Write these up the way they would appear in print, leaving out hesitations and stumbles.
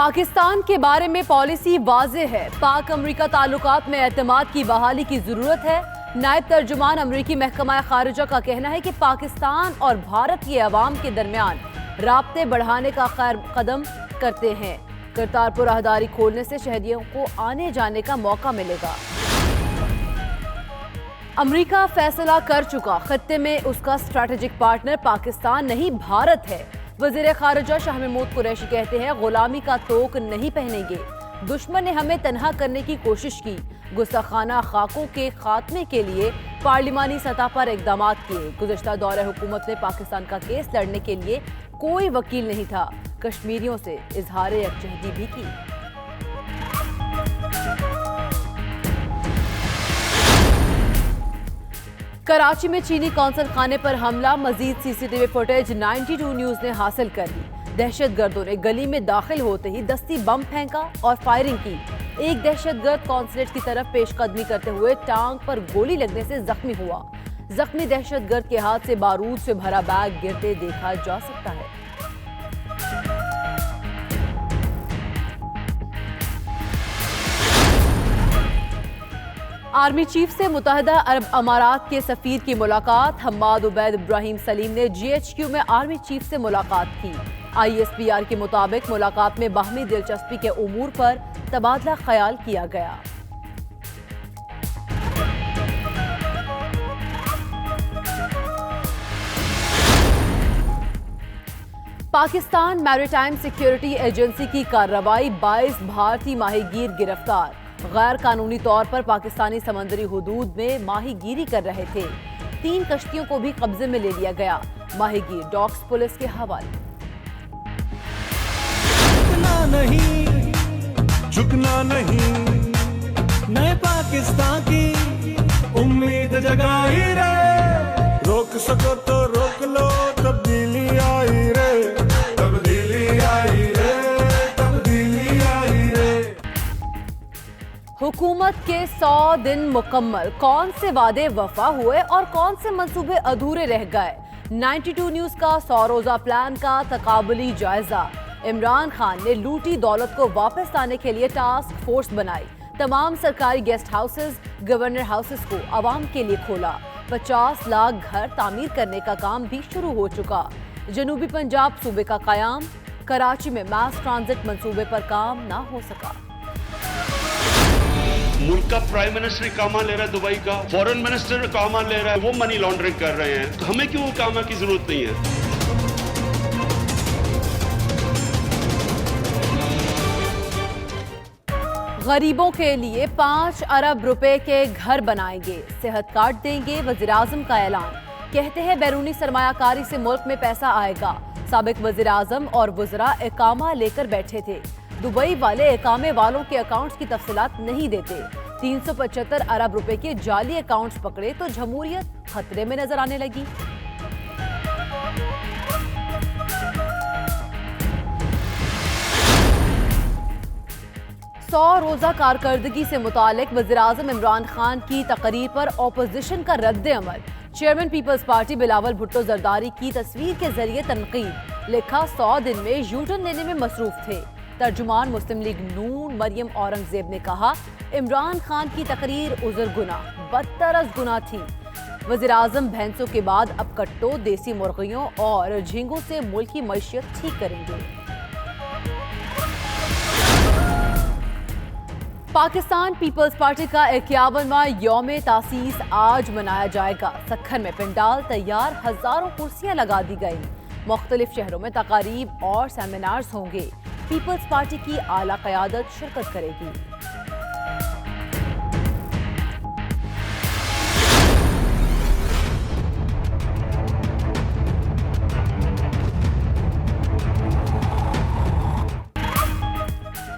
پاکستان کے بارے میں پالیسی واضح ہے۔ پاک امریکہ تعلقات میں اعتماد کی بحالی کی ضرورت ہے۔ نائب ترجمان امریکی محکمہ خارجہ کا کہنا ہے کہ پاکستان اور بھارت کے عوام کے درمیان رابطے بڑھانے کا خیر قدم کرتے ہیں۔ کرتارپور راہداری کھولنے سے شہریوں کو آنے جانے کا موقع ملے گا۔ امریکہ فیصلہ کر چکا، خطے میں اس کا اسٹریٹجک پارٹنر پاکستان نہیں بھارت ہے۔ وزیر خارجہ شاہ محمود قریشی کہتے ہیں غلامی کا طوق نہیں پہنیں گے۔ دشمن نے ہمیں تنہا کرنے کی کوشش کی۔ گستاخانہ خاکوں کے خاتمے کے لیے پارلیمانی سطح پر اقدامات کیے۔ گزشتہ دور حکومت میں پاکستان کا کیس لڑنے کے لیے کوئی وکیل نہیں تھا۔ کشمیریوں سے اظہار یکجہتی بھی کی۔ کراچی میں چینی قونصل خانے پر حملہ، مزید C C T V footage 92 News نے حاصل کر لی۔ دہشت گردوں نے گلی میں داخل ہوتے ہی دستی بم پھینکا اور فائرنگ کی۔ ایک دہشت گرد قونصلیٹ کی طرف پیش قدمی کرتے ہوئے ٹانگ پر گولی لگنے سے زخمی ہوا۔ زخمی دہشت گرد کے ہاتھ سے بارود سے بھرا بیگ گرتے دیکھا جا سکتا ہے۔ آرمی چیف سے متحدہ عرب امارات کے سفیر کی ملاقات۔ حماد عبید ابراہیم سلیم نے جی ایچ کیو میں آرمی چیف سے ملاقات کی۔ آئی ایس پی آر کے مطابق ملاقات میں باہمی دلچسپی کے امور پر تبادلہ خیال کیا گیا۔ پاکستان میری ٹائم سیکیورٹی ایجنسی کی کارروائی، 22 بھارتی ماہی گیر گرفتار۔ غیر قانونی طور پر پاکستانی سمندری حدود میں ماہی گیری کر رہے تھے۔ 3 کشتیوں کو بھی قبضے میں لے لیا گیا۔ ماہی گیر ڈاکس پولیس کے حوالے۔ جھکنا نہیں، نئے پاکستان کی امید جگائی رے، روک سکو تو روک لو، تبدیلی آئی رے، تبدیلی آئی رے، تبدیلی آئی رے۔ حکومت کے 100 دن مکمل، کون سے وعدے وفا ہوئے اور کون سے منصوبے ادھورے رہ گئے؟ 92 نیوز کا 100 روزہ پلان کا تقابلی جائزہ۔ عمران خان نے لوٹی دولت کو واپس لانے کے لیے ٹاسک فورس بنائی۔ تمام سرکاری گیسٹ ہاؤسز، گورنر ہاؤسز کو عوام کے لیے کھولا۔ 50 لاکھ گھر تعمیر کرنے کا کام بھی شروع ہو چکا۔ جنوبی پنجاب صوبے کا قیام، کراچی میں میس ٹرانزٹ منصوبے پر کام نہ ہو سکا۔ ملک کا پرائم منسٹر اقامہ لے رہا ہے دبئی کا، فورن منسٹر اقامہ لے رہا ہے، وہ منی لانڈرنگ کر رہے ہیں، تو ہمیں کیوں اقامہ کی ضرورت نہیں ہے؟ غریبوں کے لیے 5 ارب روپے کے گھر بنائیں گے، صحت کارڈ دیں گے، وزیراعظم کا اعلان۔ کہتے ہیں بیرونی سرمایہ کاری سے ملک میں پیسہ آئے گا۔ سابق وزیراعظم اور وزراء اقامہ لے کر بیٹھے تھے۔ دبئی والے اقامے والوں کے اکاؤنٹس کی تفصیلات نہیں دیتے۔ 375 ارب روپے کے جعلی اکاؤنٹس پکڑے تو جمہوریت خطرے میں نظر آنے لگی۔ سو روزہ کارکردگی سے متعلق وزیراعظم عمران خان کی تقریر پر اپوزیشن کا رد عمل۔ چیئرمین پیپلز پارٹی بلاول بھٹو زرداری کی تصویر کے ذریعے تنقید۔ لکھا 100 دن میں یو ٹرن لینے میں مصروف تھے۔ ترجمان مسلم لیگ نون مریم اورنگزیب نے کہا عمران خان کی تقریر عذر گناہ بدتر از گناہ تھی۔ وزیراعظم بھینسوں کے بعد اب کٹوں، دیسی مرغیوں اور جھینگوں سے ملک کی معیشت ٹھیک کریں گے۔ پاکستان پیپلز پارٹی کا 51واں یوم تاسیس آج منایا جائے گا۔ سکھر میں پنڈال تیار، ہزاروں کرسیاں لگا دی گئیں۔ مختلف شہروں میں تقاریب اور سیمینارز ہوں گے۔ پیپلز پارٹی کی اعلیٰ قیادت شرکت کرے گی۔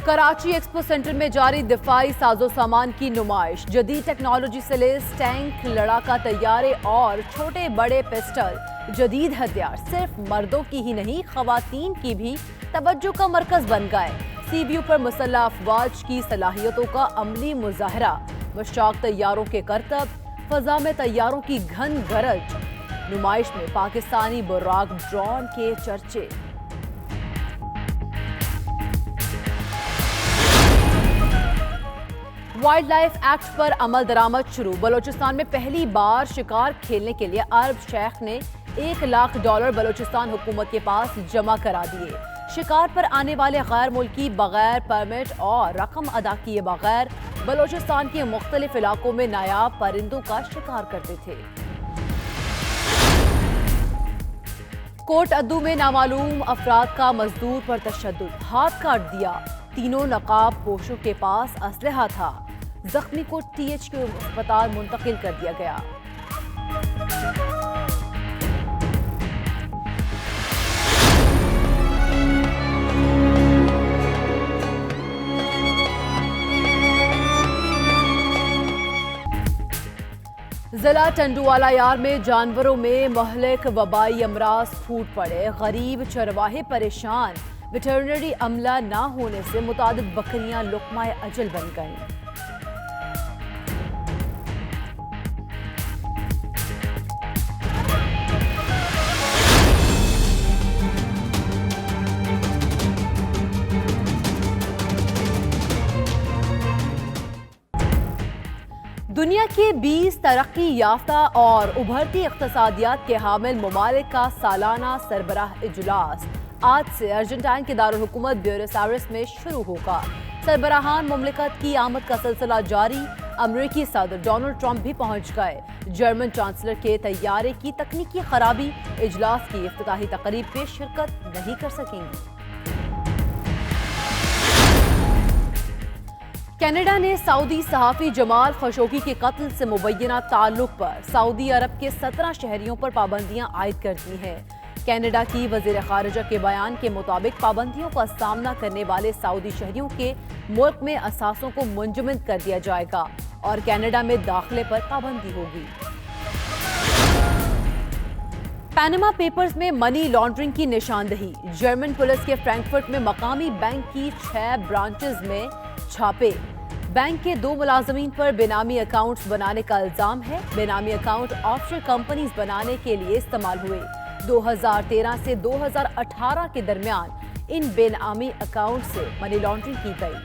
کراچی ایکسپو سینٹر میں جاری دفاعی ساز و سامان کی نمائش۔ جدید ٹیکنالوجی سے لیس ٹینک، لڑاکا طیارے اور چھوٹے بڑے پسٹل۔ جدید ہتھیار صرف مردوں کی ہی نہیں، خواتین کی بھی توجہ کا مرکز بن گئے۔ سی ویو پر مسلح افواج کی صلاحیتوں کا عملی مظاہرہ۔ مشتاق طیاروں کے کرتب، فضا میں طیاروں کی گھن گرج۔ نمائش میں پاکستانی براق ڈرون کے چرچے۔ وائلڈ لائف ایکٹ پر عمل درآمد شروع۔ بلوچستان میں پہلی بار شکار کھیلنے کے لیے عرب شیخ نے $1,00,000 بلوچستان حکومت کے پاس جمع کرا دیے۔ شکار پر آنے والے غیر ملکی بغیر پرمٹ اور رقم ادا کیے بغیر بلوچستان کے مختلف علاقوں میں نایاب پرندوں کا شکار کرتے تھے۔ کوٹ ادو میں نامعلوم افراد کا مزدور پر تشدد، ہاتھ کاٹ دیا، تینوں نقاب پوشوں کے پاس اسلحہ تھا، زخمی کو TH کے اسپتال منتقل کر دیا گیا۔ ضلع ٹنڈوالا یار میں جانوروں میں مہلک وبائی امراض پھوٹ پڑے، غریب چرواہے پریشان، ویٹرنری عملہ نہ ہونے سے متعدد بکریاں لقمہ اجل بن گئیں۔ دنیا کے 20 ترقی یافتہ اور ابھرتی اقتصادیات کے حامل ممالک کا سالانہ سربراہ اجلاس آج سے ارجنٹائن کے دارالحکومت بیونس آئرس میں شروع ہوگا۔ سربراہان مملکت کی آمد کا سلسلہ جاری، امریکی صدر ڈونلڈ ٹرمپ بھی پہنچ گئے۔ جرمن چانسلر کے طیارے کی تکنیکی خرابی، اجلاس کی افتتاحی تقریب میں شرکت نہیں کر سکیں گی۔ کینیڈا نے سعودی صحافی جمال خشوگی کے قتل سے مبینہ تعلق پر سعودی عرب کے 17 شہریوں پر پابندیاں عائد کر دی ہیں۔ کینیڈا کی وزیر خارجہ کے بیان کے مطابق پابندیوں کا سامنا کرنے والے سعودی شہریوں کے ملک میں اثاثوں کو منجمد کر دیا جائے گا اور کینیڈا میں داخلے پر پابندی ہوگی۔ پینما پیپرز میں منی لانڈرنگ کی نشاندہی، جرمن پولیس کے فرینکفرٹ میں مقامی بینک کی 6 برانچز میں چھاپے، بینک کے 2 ملازمین پر بے نامی اکاؤنٹس بنانے کا الزام ہے۔ بے نامی اکاؤنٹ آف شور کمپنیز بنانے کے لیے استعمال ہوئے۔ 2013 سے 2018 کے درمیان ان بے نامی اکاؤنٹ سے منی لانڈرنگ کی گئی۔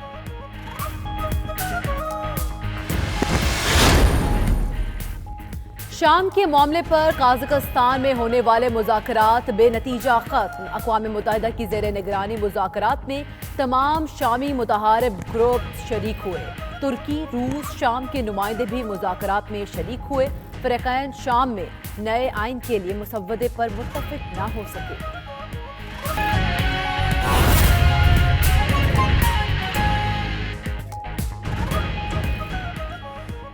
شام کے معاملے پر قازقستان میں ہونے والے مذاکرات بے نتیجہ ختم۔ اقوام متحدہ کی زیر نگرانی مذاکرات میں تمام شامی متحارب گروپ شریک ہوئے۔ ترکی، روس، شام کے نمائندے بھی مذاکرات میں شریک ہوئے۔ فریقین شام میں نئے آئین کے لیے مسودے پر متفق نہ ہو سکے۔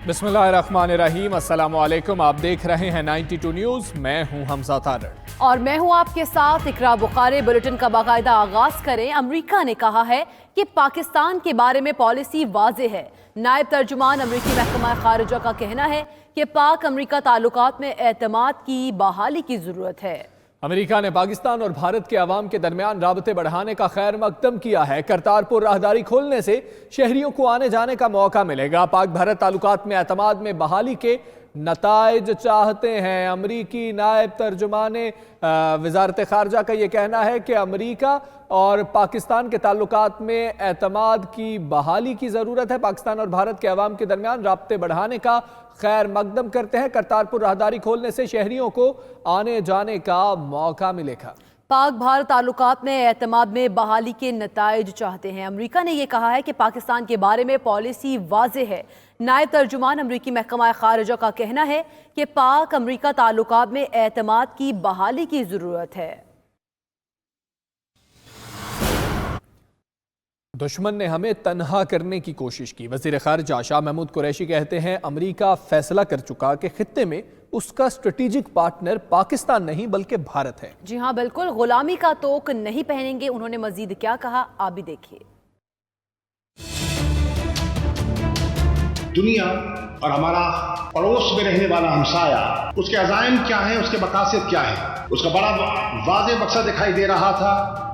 بسم اللہ الرحمن الرحیم، السلام علیکم، آپ دیکھ رہے ہیں 92 نیوز، میں ہوں حمزہ طارڑ اور میں ہوں آپ کے ساتھ اقرا بخاری۔ بلیٹن کا باقاعدہ آغاز کریں۔ امریکہ نے کہا ہے کہ پاکستان کے بارے میں پالیسی واضح ہے۔ نائب ترجمان امریکی محکمہ خارجہ کا کہنا ہے کہ پاک امریکہ تعلقات میں اعتماد کی بحالی کی ضرورت ہے۔ امریکہ نے پاکستان اور بھارت کے عوام کے درمیان رابطے بڑھانے کا خیر مقدم کیا ہے۔ کرتارپور راہداری کھولنے سے شہریوں کو آنے جانے کا موقع ملے گا۔ پاک بھارت تعلقات میں اعتماد میں بحالی کے نتائج چاہتے ہیں۔ امریکی نائب ترجمان وزارت خارجہ کا یہ کہنا ہے کہ امریکہ اور پاکستان کے تعلقات میں اعتماد کی بحالی کی ضرورت ہے۔ پاکستان اور بھارت کے عوام کے درمیان رابطے بڑھانے کا خیر مقدم کرتے ہیں۔ کرتارپور راہداری کھولنے سے شہریوں کو آنے جانے کا موقع ملے گا۔ پاک بھارت تعلقات میں اعتماد میں بحالی کے نتائج چاہتے ہیں۔ امریکہ نے یہ کہا ہے کہ پاکستان کے بارے میں پالیسی واضح ہے۔ نائب ترجمان امریکی محکمہ خارجہ کا کہنا ہے کہ پاک امریکہ تعلقات میں اعتماد کی بحالی کی ضرورت ہے۔ دشمن نے ہمیں تنہا کرنے کی کوشش کی، وزیر خارجہ شاہ محمود قریشی کہتے ہیں امریکہ فیصلہ کر چکا کہ خطے میں اس کا اسٹریٹجک پارٹنر پاکستان نہیں بلکہ بھارت ہے۔ جی ہاں بالکل، غلامی کا توق نہیں پہنیں گے۔ انہوں نے مزید کیا کہا، آپ بھی دیکھیے۔ دنیا اور ہمارا پڑوس میں رہنے والا ہمسایہ، اس کے عزائم کیا ہیں، اس کے مقاصد کیا ہیں، اس کا بڑا واضح مقصد دکھائی دے رہا تھا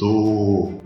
2